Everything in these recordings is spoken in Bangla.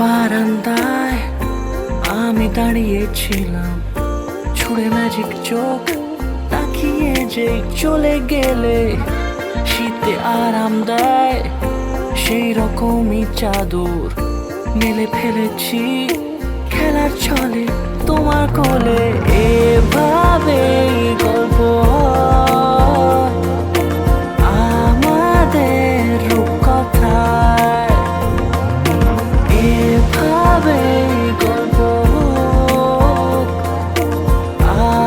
বারান্দায় আমি দাঁড়িয়েছিলাম, ছুড়ে ম্যাজিক চোখ তাকিয়ে যে চলে গেলে শীতে আরাম দেয় সেই রকমই চাদর মেলে ফেলেছি খেলার ছলে তোমার কোলে। এভাবে গল্প আমাদের রূপকথায়, এভাবে গল্প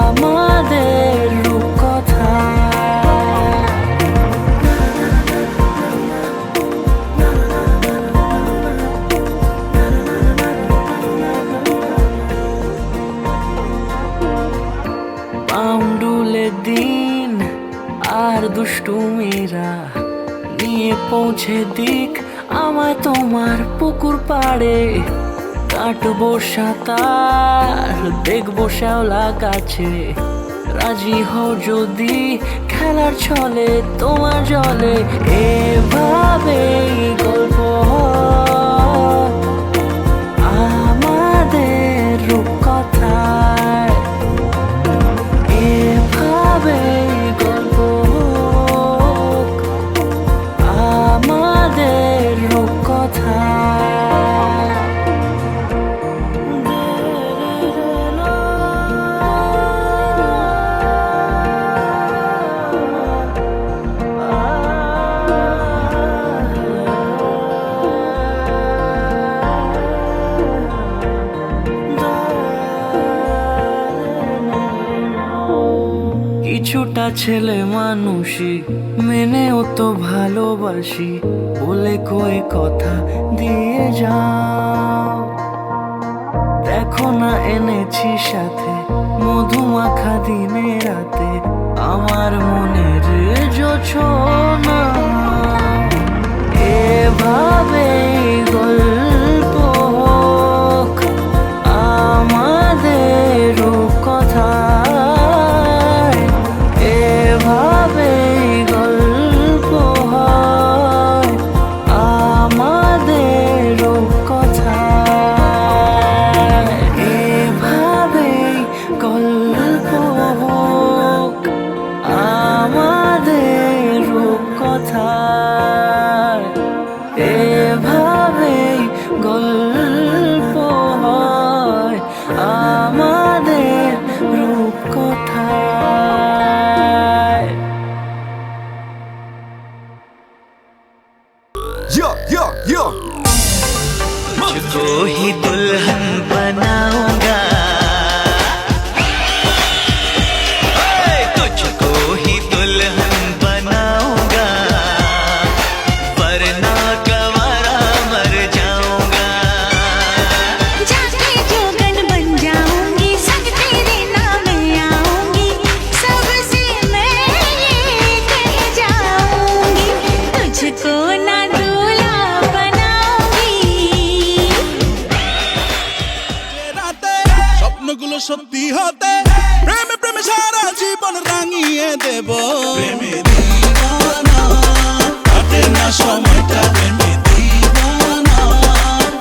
আমাদের রূপকথায়। পাউন্ডুলে দিন আর দুষ্টুমিরা নিয়ে পৌঁছে দিক আমায় তোমার পুকুর পাড়ে। কাটবো সাঁতার, দেখবো শ্যাওলা গাছে, রাজি হও যদি খেলার ছলে তোমার জলে। এভাবে গল্প আমাদের রূপকথায়, এভাবে গল্প আমাদের রূপকথায়। কিছুটা ছেলে মানুষই মেনেও তো ভালোবাসি, বলে কয়ে কথা দিয়ে যাও। দেখো না এনেছি সাথে মধুমাখা দিনে রাতে আমার মনের জোছনা। এভাবে গল্প হোক আমাদের রূপকথায়, এভাবে গল্প হয় আমাদের রূপকথায়, এভাবে গল্প হোক আমাদের রূপকথায়, এভাবে গল্প হয় আমাদের রূপকথায়। Yo, yo, yo. मुझको ही दुल्हन बनाऊंगा, तुझको ही दुल्हन बनाऊंगा, वरना कंवारा मर जाऊंगा। जाके जोगन बन जाऊंगी, संग तेरे नाम आऊंगी, सबसे मैं ये कह जाऊंगी, तुझको ना दूल्हा बनाऊंगी। রাতে স্বপ্নগুলো সত্যি হতে প্রেমে প্রেমে সারা জীবন রাঙিয়ে দেব। প্রেমে দিওয়ানা কাটে না সময়টা, প্রেমে দিওয়ানা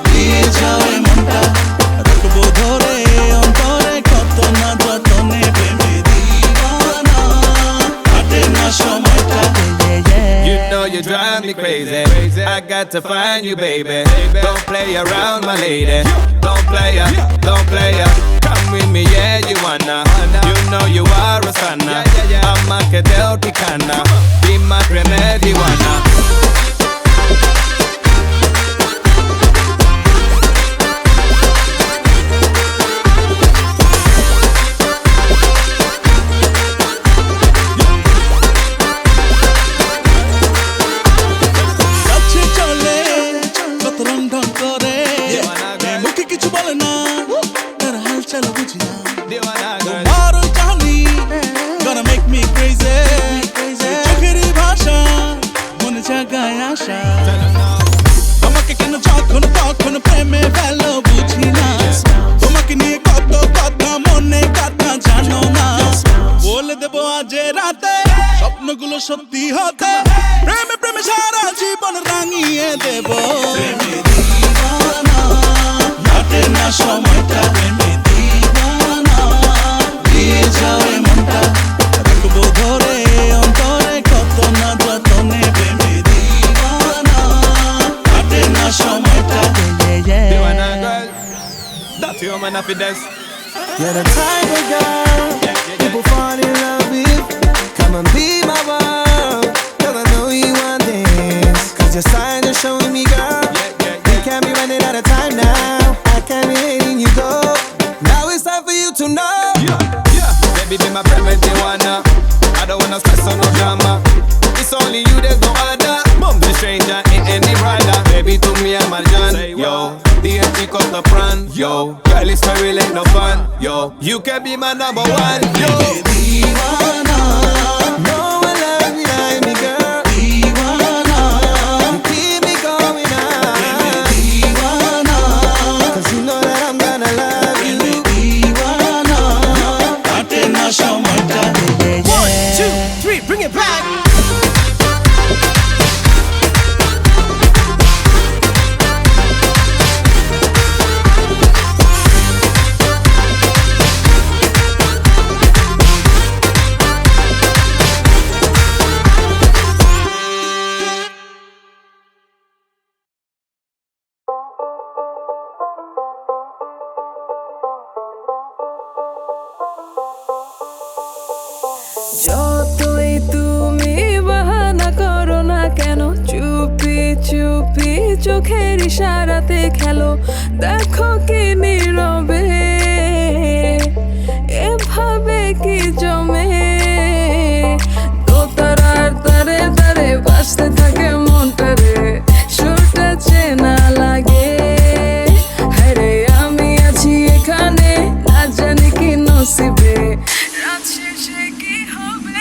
দিয়ে যায় মনটা, রাখবো ধরে অন্তরে কত না যতনে। প্রেমে দিওয়ানা কাটে না সময়টা। You know you drive me crazy. I got to find you, baby. Don't play around, my lady. Don't play ya, don't play ya. Come with me, yeah, you wanna. You know you are a sana. I'm a cadel Ticana. Be my remediana. কাছে চলে কত রং ঢং করে, মুখে কিছু বলে না, তার হালচাল বুঝি না। তোমার ওই চাহনি gonna make me crazy, চোখেরই ভাষা মনে জাগায় আশা। আমাকে কেন যখন তখন প্রেমে ফেলো বুঝি না, তোমাকে নিয়ে কত কথা মনে কথা জানো না। বলে দেবো আজ রাতে স্বপ্নগুলো সত্যি হতে, প্রেমে প্রেমে সারা জীবন রাঙিয়ে দেব। প্রেমে দিওয়ানা না সময়টা প্রেমে দিওয়ানা দিয়ে যাবে মনটা রাখবো ধরে অন্তরে কত না যতনে প্রেমে দিওয়ানা কাটে না সময়টা Diwana girl, that's your man of this. You're the type of girl people fall in love with. Come and be my world, girl, I know you want this. Cause your sign is showing me, girl. You can't be running out of time now. I can't be letting you go. Now it's time for you to know. Baby, be my private Diwana. I don't wanna stress on no drama. It's only you, there's no other. Mom, the stranger ain't any brother. Baby, to me, I'm a John. Yo, the empty cut the front. Yo, girl, it's for real, ain't no fun. Yo, you can be my number one. Yo, Diwana No one love behind me, girl. Diwana You keep me going on. Diwana Cause you know that I'm gonna love you. দিওয়ানা কাটে না সময়টা 1, 2, 3, bring it back. যতই তুমি বাহানা করো না কেন চুপি চুপি চোখের ইশারাতে খেলো দেখো কি নীরবে এভাবে কি জমে দোতারার তারে তারে বাজতে থাকে মনটারে সুরটা চেনা লাগে হরে আমি আছি এখানে না জানি কি নসিবে রাত শেষে কি হবে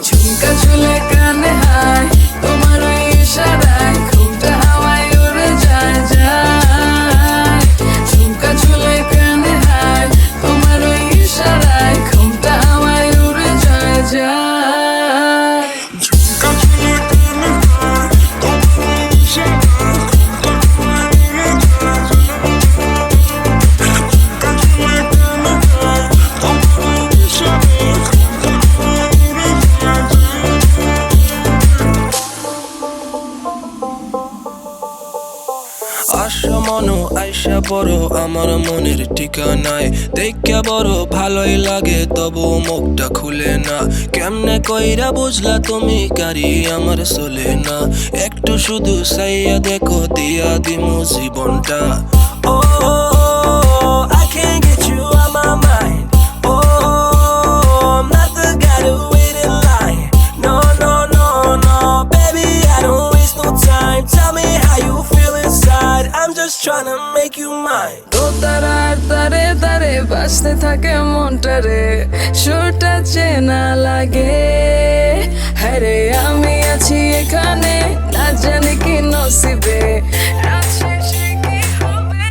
ঝুমকা চুলে কানে হায় তোমার ওই ইশারায় ঘুমটা হাওয়ায় উড়ে যায় যায় ঝুমকা চুলে কানে হায় তোমার ওই ইশারায় ঘুমটা হাওয়ায় উড়ে যায় যায় ঝুমকা চুলে কানে হায় তোমার ওই ইশারায় ঘুমটা হাওয়ায় উড়ে যায় ঝুমকা চুলে কানে হায় তোমার ওই ইশারায় ঘুমটা হাওয়ায় উড়ে যায় আশা মনো আইসা পড়ো আমার মনের ঠিকানায় দেখা বড় ভালোই লাগে তবু মুখটা খুলে না কেমনে কইরা বুঝলা তুমি কারি আমার চলে না একটু শুধু চাইয়া দেখো দিয়া দিমু জীবনটা ও I can't get you out my mind oh I'm not the guy to wait in line no no no no baby I don't waste no time tell me how you feel inside I'm just trying to make you mine দোতারার তারে তারে বাজতে থাকে মনটারে সুরটা চেনা লাগে হরে আমি আছি এখানে না জানি কি নসিবে রাত শেষে কি হবে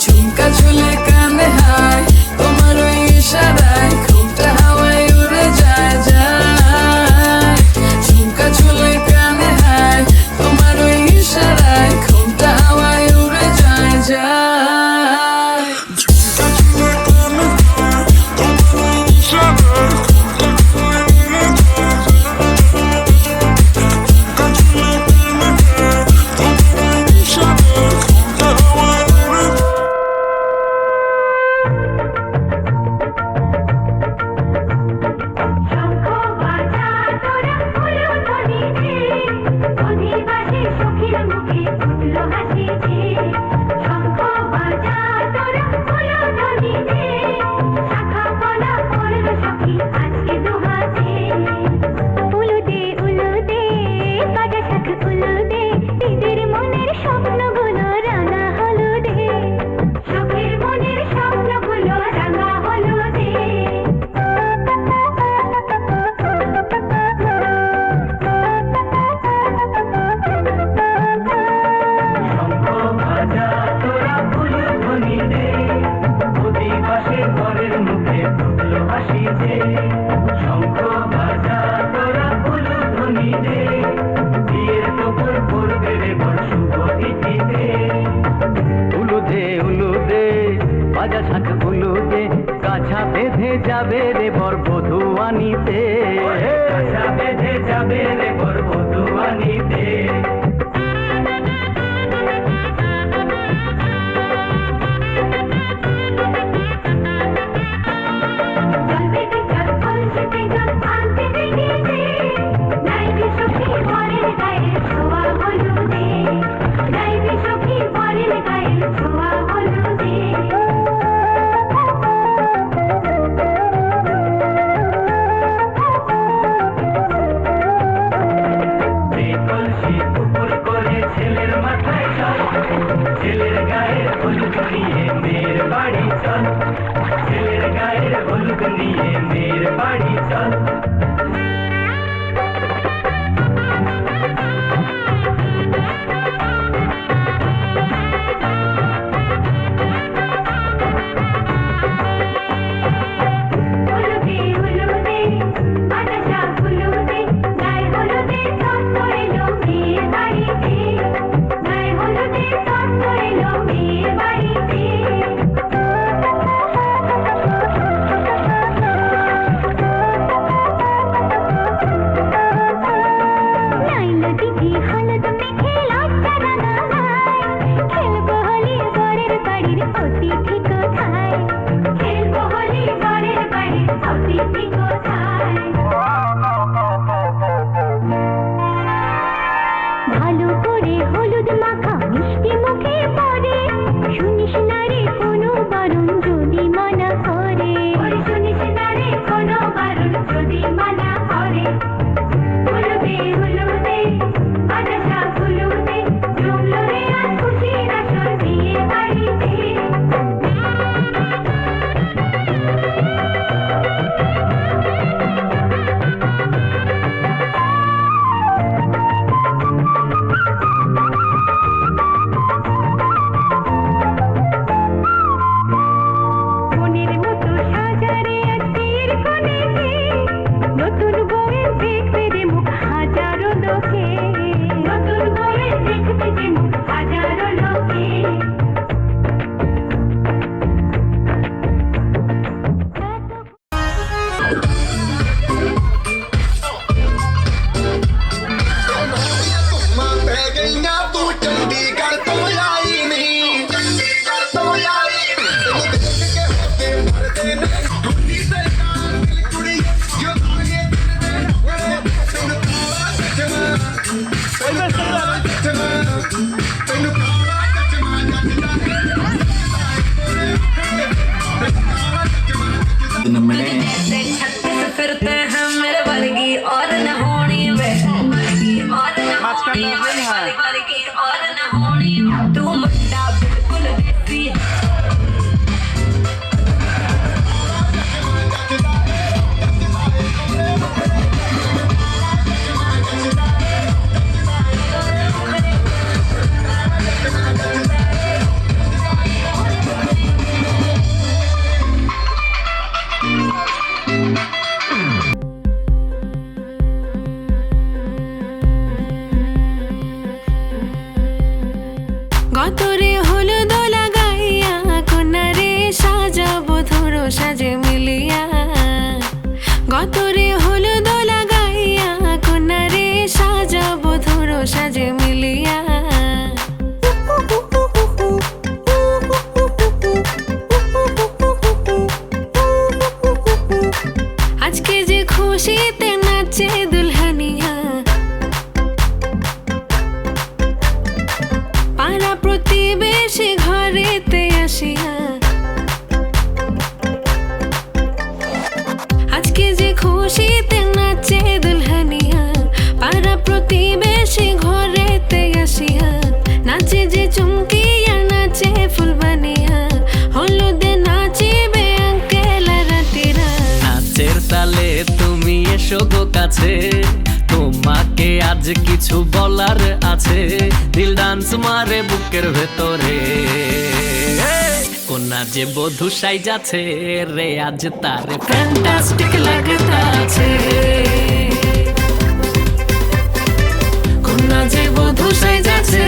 ঝুমকা চুলে কানে হায় তোমার ওই ইশারায় ঘুমটা হাওয়ায় উড়ে যায় যায় ঝুমকা চুলে কানে হায় তোমার ওই ইশারায় ঘুমটা হাওয়ায় উড়ে যায় যায় ঝুমকা চুলে কানে হায় বেঁধে যাবে রে বরবধূ আনিতে, আশা বেঁধে যাবে রে বরবধূ আনিতে। ছেলের গায়ের হলুদ নিয়ে মেয়ের বাড়ি চল, ছেলের গায়ের হলুদ নিয়ে মেয়ের বাড়ি চল। ভালো করে হলুদ মাখা মিষ্টি মুখে পড়ে, শুনিস না রে কোনো বারণ যদি মানা করে, শুনিস না রে কোনো বারণ যদি মানা করে। হলুদে হলুদে আকাশা হলুদে জমলো রে আজ খুশির আসর বিয়ে বাড়িতে। फिरते हैं मेरे वर्गी और न होनी वे, और न होनी वर्गी और न होनी। तू मुंडा बिल्कुल देसी গতরে হলুদ লাগাইয়া কোনারে সাজাবো ধরো সাজে মিলিয়া, গতরে হলুদ লাগাইয়া কোনারে সাজাবো ধরো সাজে মিলিয়া। আজকে যে খুশিতে নাচে দুলহানিয়া, পাড়া প্রতিবেশী ঘরেতে আসিয়া, আজকে যে খুশিতে নাচে দুলহানিয়া, পাড়া প্রতিবেশী ঘরেতে আসিয়া, নাচে যে চুমকিয়া নাচে ফুলবানিয়া, হলুদে নাচিবে আঙ্কেল রাতিরা। নাচের তালে তুমি এসো গো কাছে, তোমাকে আজ কিছু বলার আছে, দিল ডান্স মারে বুকের ভেতরে, কোনা যে বধূ সাইজাছে রে আজ তারে ফ্যান্টাস্টিক লাগতাছে, কোনা যে বধূ সাইজাছে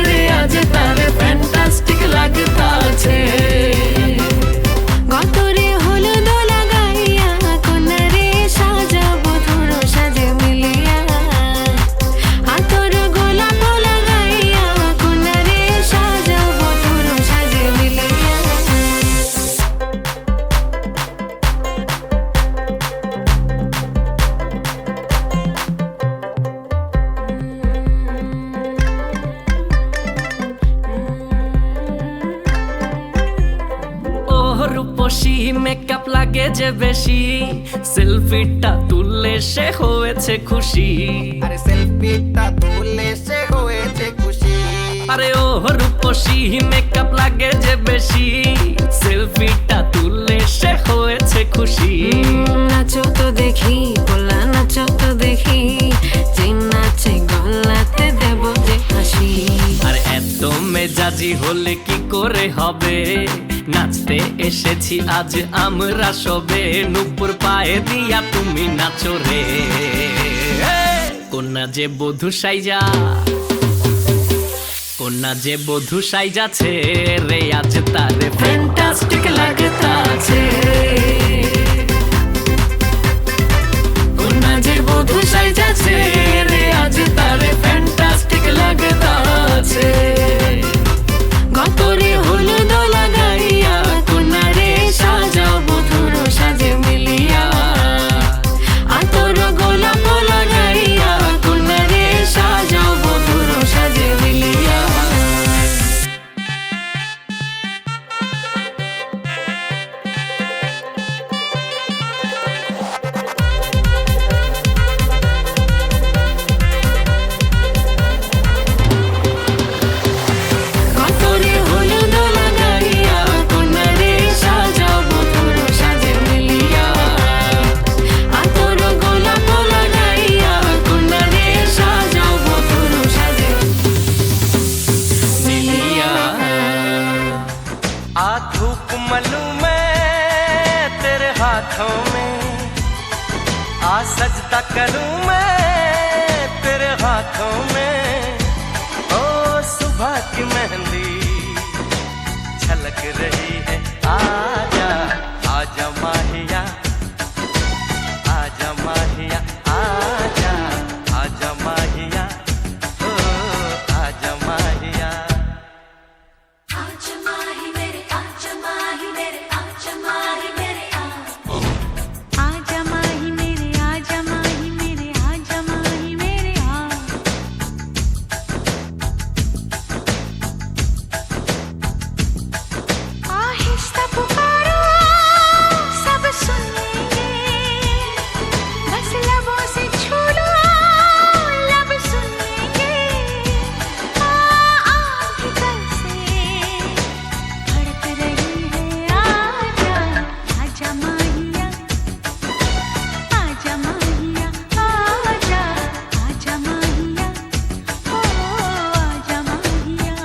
রে আজ তারে ফ্যান্টাস্টিক লাগতাছে। গতরে হলুদ লাগাই মেকআপ লাগে যে বেশি সেলফিটা তুললে সে হয়েছে খুশি আরে সেলফিটা তুললে সে হয়েছে খুশি আরে ও রূপসী মেকআপ লাগে যে বেশি সেলফিটা তুললে সে হয়েছে খুশি নাচো তো দেখি বলা নাচো তো দেখি যে নাচে গলাতে দেব যে হাসি আর এত মেজাজি হলে কি করে হবে নাচতে এসেছি আজ আমরা সবে নুপুর পায়ে দিয়া তুমি নাচো রে কন্যা যে বধূ সাইজা কন্যা যে বধূ সাইজাছে রে আজ তারে ফ্যান্টাস্টিক লাগতাছে কন্যা যে বধূ সাইজাছে রে আজ তারে ফ্যান্টাস্টিক লাগতাছে গতরে হলুদ লাগাইয়া কোনারে সাজাও বধুর সাজে মিলিয়া আতর গোলাপ লাগাইয়া কোনারে সাজাও বধুর সাজে মিলিয়া গতরে হলুদ লাগাইয়া কোনারে সাজাও বধুর সাজে মিলিয়া আতর গোলাপ লাগাইয়া কোনারে সাজাও বধুর সাজে মিলিয়া आ धूप मलूं मैं तेरे हाथों में आ सजदा करूं मैं तेरे हाथों में ओ सुबह की मेहंदी छलक रही है आजा आजा माहिया आजा माहिया आजा आजा माहिया ओ आजा माहिया आजा माही मेरे आजा माही मेरे आजा माही मेरे आजा माही मेरे आजा माही मेरे आजा माही मेरे आहिस्ता पुकारो सब सुनेंगे बस लबों से छू लो लब सुनेंगे भीतर से धड़क रही है आजा आजा माहिया आजा माहिया आजा आजा माहिया ओ आजा माहिया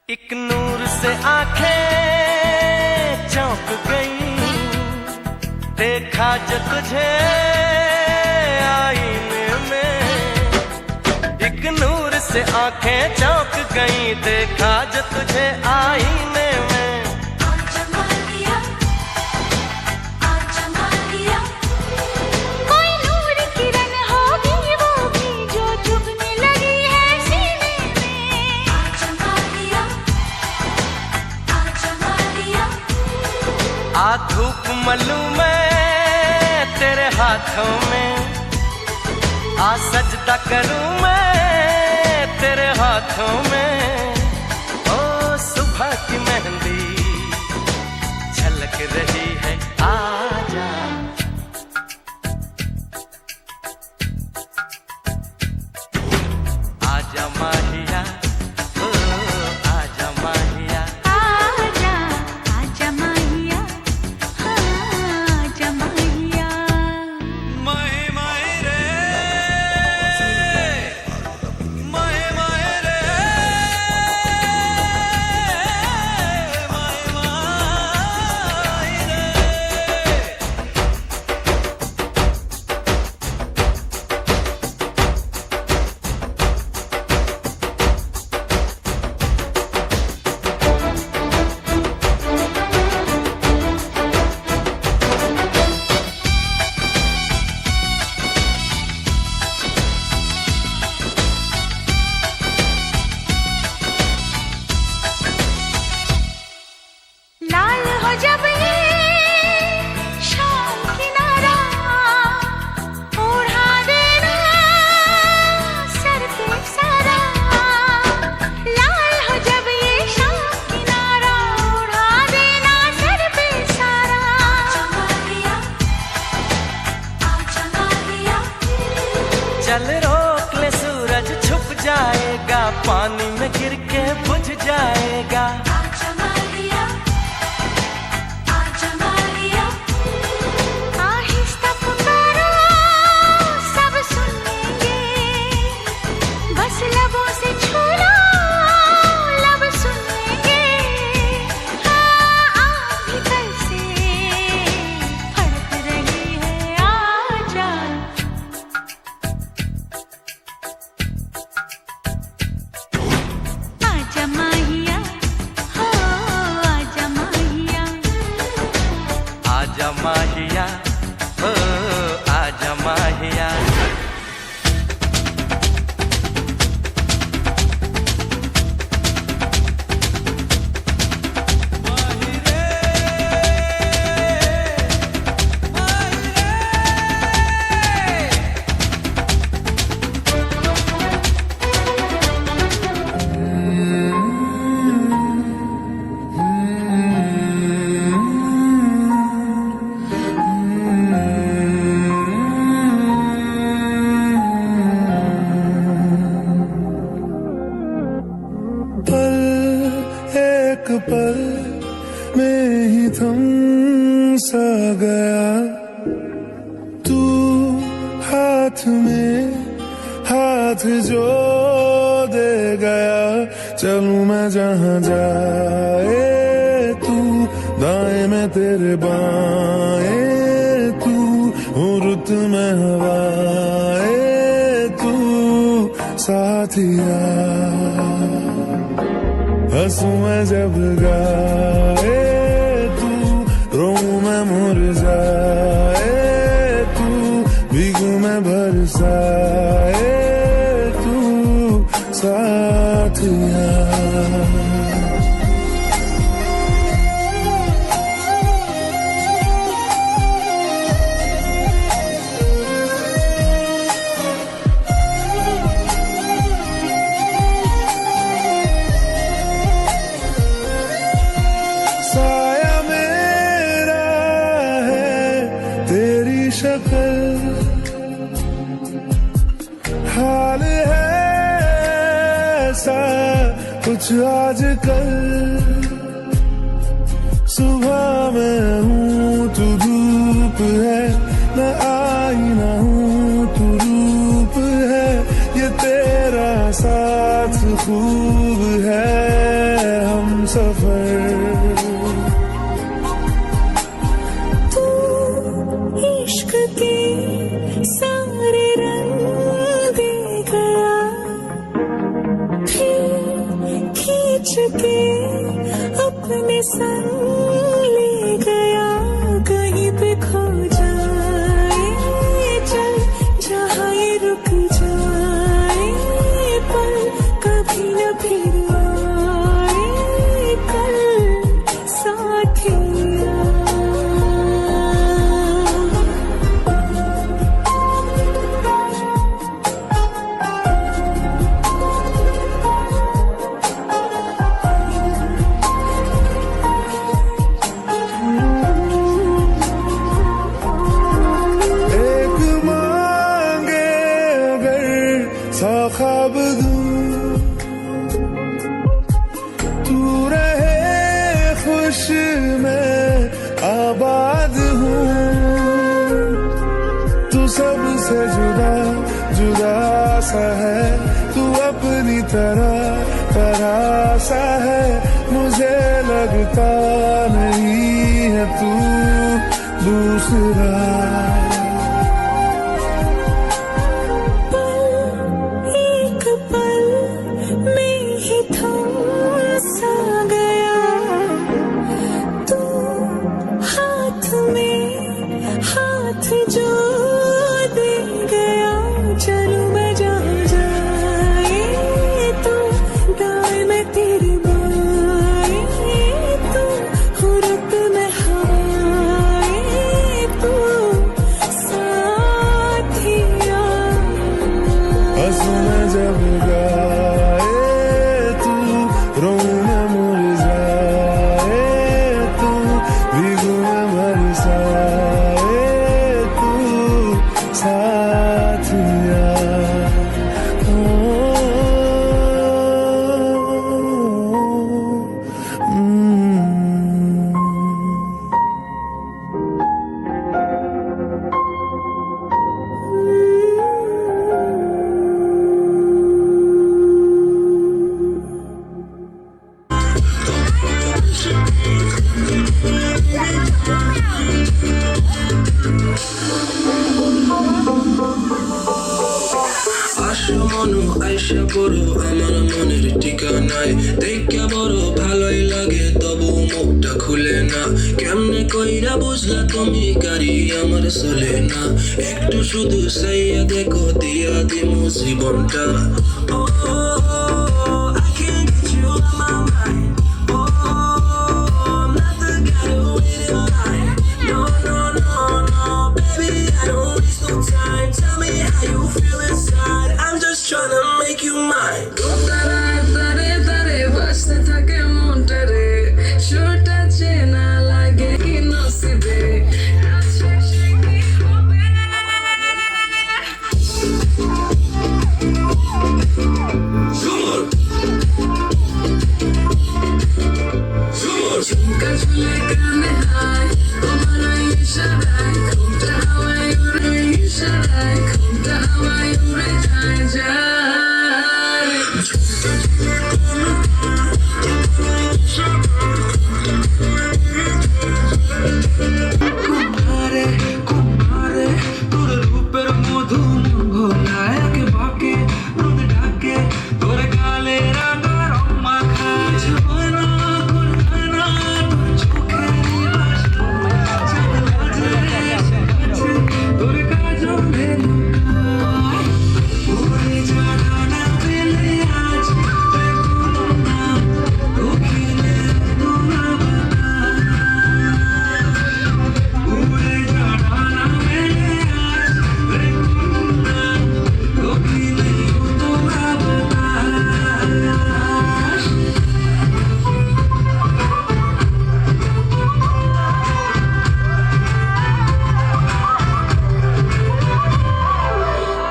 एक नूर से आंखें चौंक गई देखा जो तुझे आईने में एक नूर से आंखें चौंक गई देखा जो तुझे आईने में आजा माहिया कोई नूर किरण होगी वो भी जो चुभने लगी है सीने में आजा माहिया आ धूप मलूं मैं तेरे हाथों में आ सजदा करूं मैं तेरे हाथों में ओ सुबह की मेहंदी छलक रही है आजा आजा माहिया ओ आजा माहिया आजा आजा माहिया आजा माहिया माहे माहे रे माहे माहे रे पल में ही थम सा गया तू हाथ में हाथ जो दे गया चलूं मैं जहां जाए तू दाएं में तेरे बाएं तू हूँ रुत में हवाए तू साथिया हंसूं मैं जब गाए तू रोऊं मैं मुरझाए तू भीगूं मैं बरसाए तू साथिया हाल है ऐसा कुछ आजकल सुबह में हूँ तू धूप है मैं आईना हूँ तू रूप है ये तेरा साथ खूब है हम सफर इश्क के सारे रंग दे गया फिर खींच के अपने संग ले गया कहीं पे खो जाए चल जहाँ ये रुक जाए पर कभी न फिर आए कल साथिया ख्वाब दूं तू रहे खुश मैं आबाद हूँ तू सबसे जुदा जुदा सा है तू अपनी तरह सा है मुझे लगता नहीं है तू दूसरा जो दे गया चलूं मैं जहाँ जाए तू दाएं में तेरी बाएं तू हुरत में हवाए तू साथिया हंसूं मैं जब गाए तू रोऊं मैं मुरझाए तू भीगूं मैं बरसाए साथिया আইসা পড়ো আমার মনের ঠিকানায় দেখা বড় ভালোই লাগে তবু মুখটা খুলে না কেমনে কইরা বুঝলা তুমি গাড়ি আমার চলে না একটু শুধু চাইয়া দেখো দিয়া দিমু জীবনটা I can't get you out my mind I'm not the guy who wait in line No, baby I don't waste no time Tell me how you feel inside I'm just trying to make you mine তারে তারে বাসতে থাকে মনটা রে সুরটা চেনা লাগে কি নসিবে আচ্ছা সে কি হবে ঝুমকা ঝুলে কানে হায় তোমার ওই ইশারায় ঘুমটা হাওয়ায় উড়ে ইশারায় ঘুমটা হাওয়ায় উড়ে যায় যায় ঝুমকা ঝুলে কানে হায় তোমার ওই ইশারায় কুমারে তোর রূপের মধু ভোলায় আগে বাকে রোদ ডাকে তোর গালে রাঙা রম্মা খায় ঝামানা কুলহানা তোর চোখের ভাষা চাঁদলা যে কাছে তোর কাজলে লুকায় ওরে জানা পেলে আজ দেখো না দক্ষিণে তোরা ওরে জানা পেলে আজ দেখো না দক্ষিণে তোরা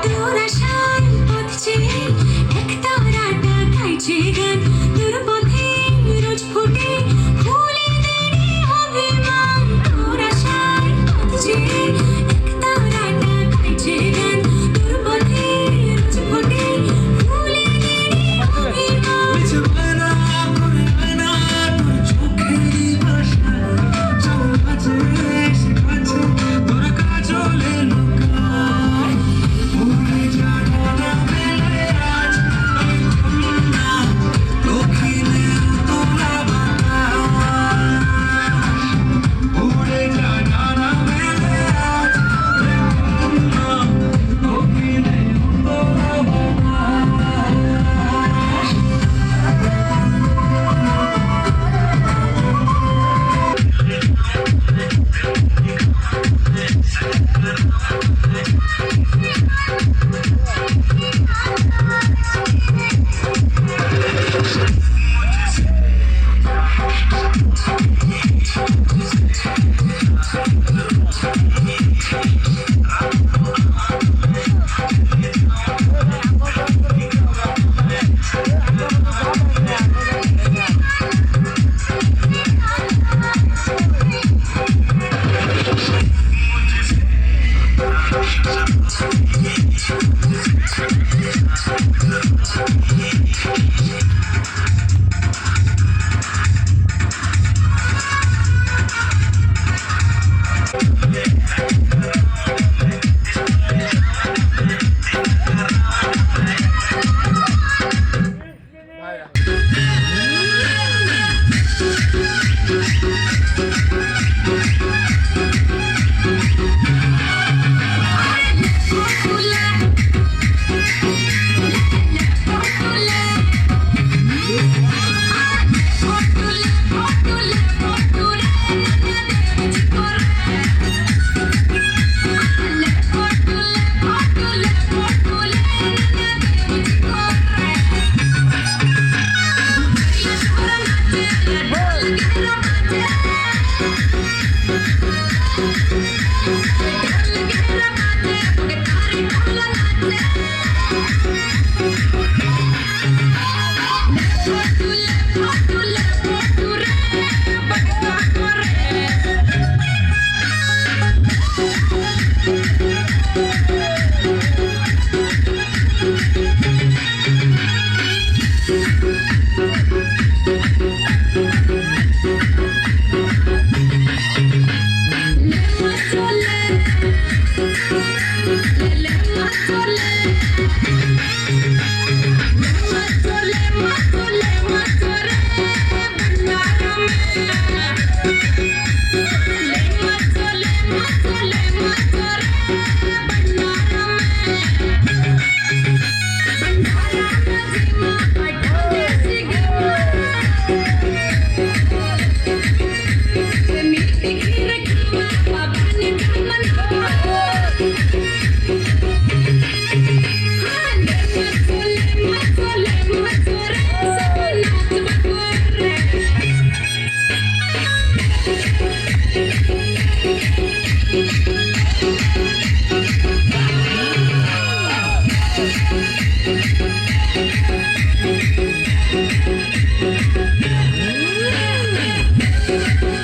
তোর আশার পথ চেয়ে একতারাটা গাইছে গান তোর পথে রোজ ফোটে ফুলের দেরি অভিমান তোর আশার পথ চেয়ে একতারাটা গাইছে গান তোর পথে রোজ ফোটে ফুলের দেরি অভিমান ঝামানা কুলহানা তোর চোখের ভাষা চাঁদলা যে কাছে তোর কাজলে লুকায় ওরে জানা পেলে আজ দেখো না দক্ষিণে তোরা ওরে জানা পেলে আজ দেখো না দক্ষিণে তোরা Thank you.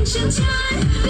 Tension,